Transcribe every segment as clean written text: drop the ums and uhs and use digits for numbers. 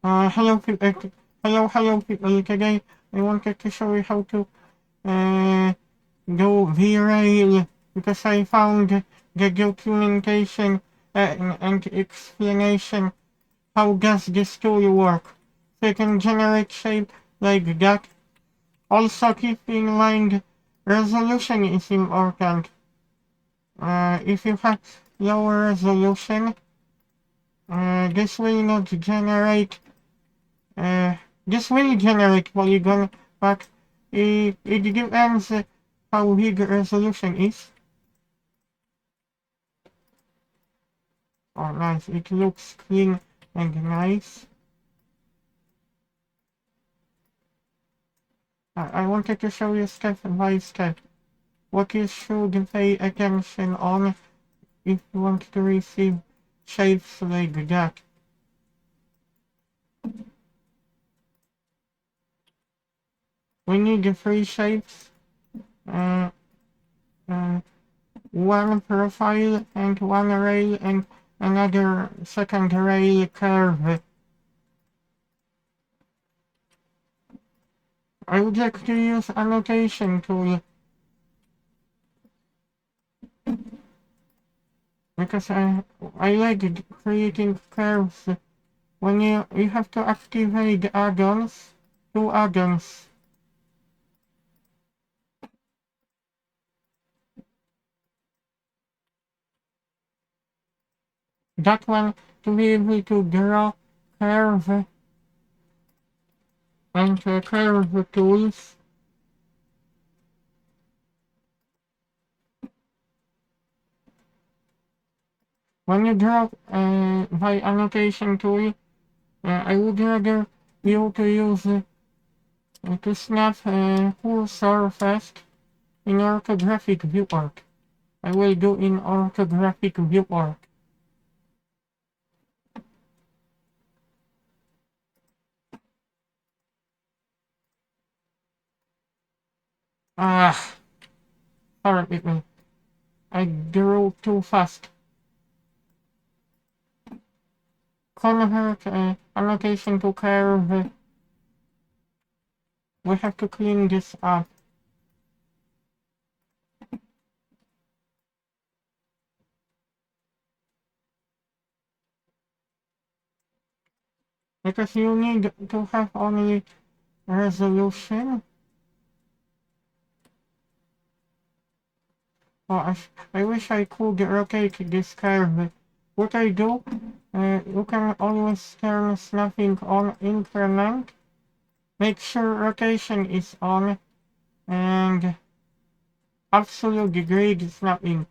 Hello people, hello people. Today I wanted to show you how to uh, do Birail because I found the documentation and explanation how does this tool work. So you can generate shape like that. Also keep in mind resolution is important. If you have lower resolution, this will not generate Uh, this will generate polygon, but it depends how big the resolution is. Oh, nice. It looks clean and nice. I wanted to show you step by step what you should pay attention on if you want to receive shapes like that. We need the three shapes. Uh, uh, One profile and one rail and another second rail curve. I would like to use annotation tool because I like creating curves. When you have to activate add-ons, two add-ons. That one to be able to draw curve and curve tools. When you draw by annotation tool, I would rather be able to use to snap cursor fast in orthographic viewport. I will do in orthographic viewport. Ah, sorry people. I drew too fast. Convert annotation to curve. We have to clean this up. Because you need to have only resolution. Oh, I wish I could rotate this curve. What I do, you can always turn snapping on increment. Make sure rotation is on and absolute grid snapping.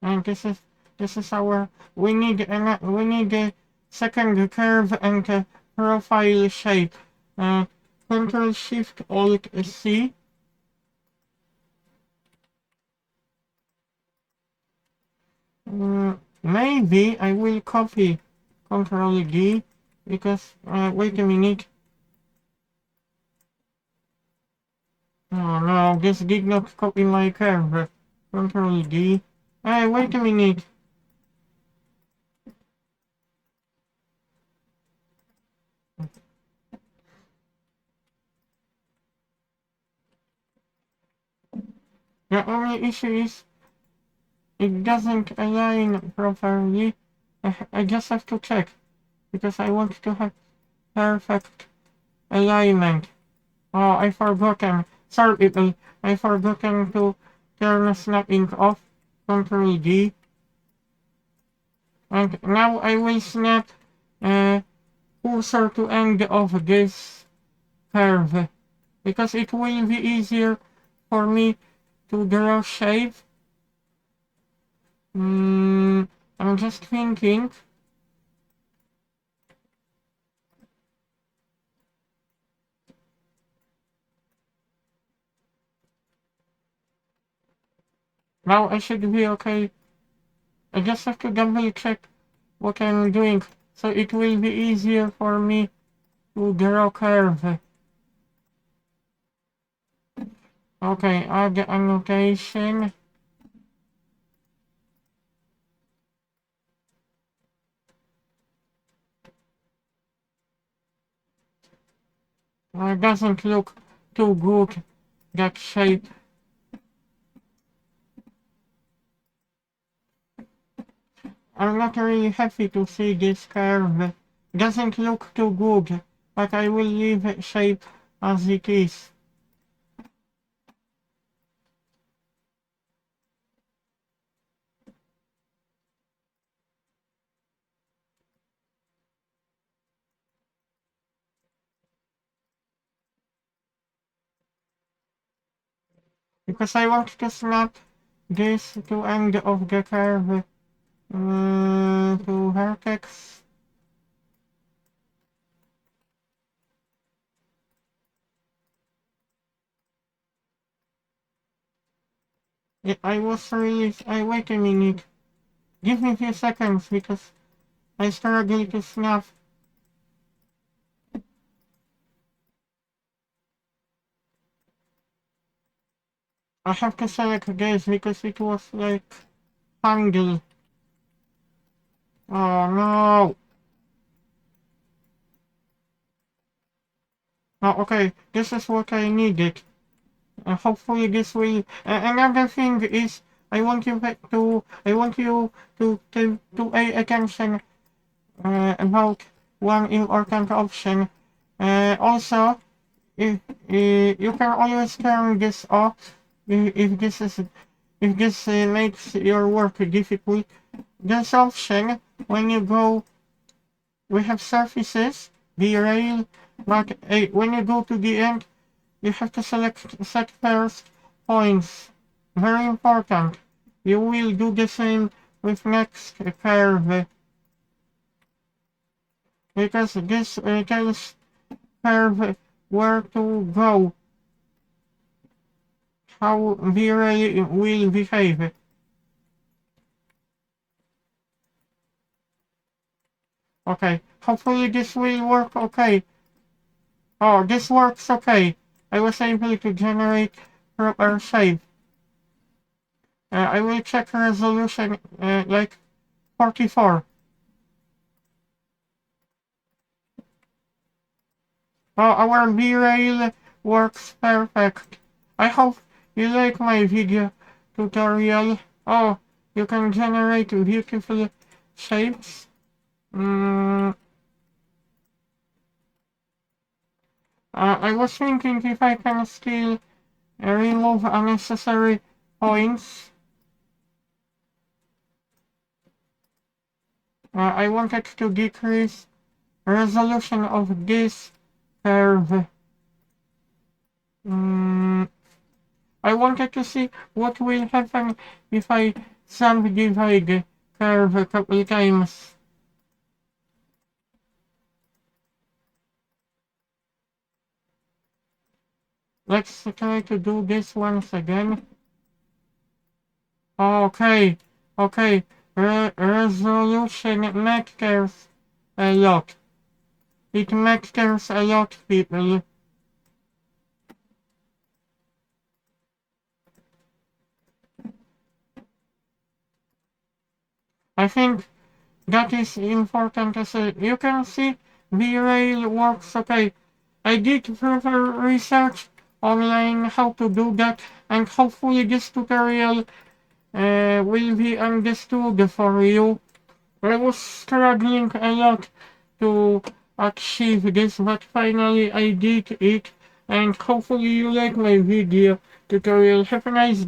And this is our we need a second curve and a profile shape. Control Shift Alt C. Maybe I will copy Control D because wait a minute. Oh no, this did not copy my curve. Control D. Hey, wait a minute. The only issue is it doesn't align properly. I just have to check because I want to have perfect alignment. Oh, I forgotten. Sorry people, I forgotten to turn snapping off. Control D. And now I will snap cursor to end of this curve because it will be easier for me to draw shape. I'm just thinking. Now I should be okay. I just have to double check what I'm doing so it will be easier for me to draw curve. Okay, add the annotation. Doesn't look too good, that shape. I'm not really happy to see this curve. Doesn't look too good, but I will leave it shape as it is. Because I want to snap this to end of the curve to vertex. Wait a minute. Give me a few seconds because I struggle to snap. I have to select this because it was like angle. Oh no. Oh, okay, this is what I needed. Hopefully this will. Another thing is, I want you to pay attention about one important option. Also, if, you can always turn this off if this makes your work difficult. This option, when you go, we have surfaces, Birail, but when you go to the end, you have to set first points. Very important. You will do the same with next curve because this tells curve where to go, how Birail will behave. Okay, hopefully this will work okay. Oh, this works okay. I was able to generate proper shape. I will check resolution like 44. Oh, our V-Rail works perfect. I hope you like my video tutorial. Oh, you can generate beautiful shapes. Mm, I was thinking if I can still remove unnecessary points. I wanted to decrease resolution of this curve. Mm, I wanted to see what will happen if I subdivide the curve a couple times. Let's try to do this once again. Okay, okay, resolution matters a lot. It matters a lot, people. I think that is important as well. You can see V-Rail works okay. I did further research online how to do that, and hopefully this tutorial will be understood for you. I was struggling a lot to achieve this, but finally I did it, and hopefully you like my video tutorial. Have a nice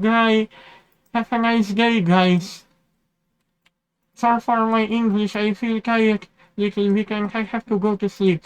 day, guys. Sorry for my English, I feel tired little bit and I have to go to sleep.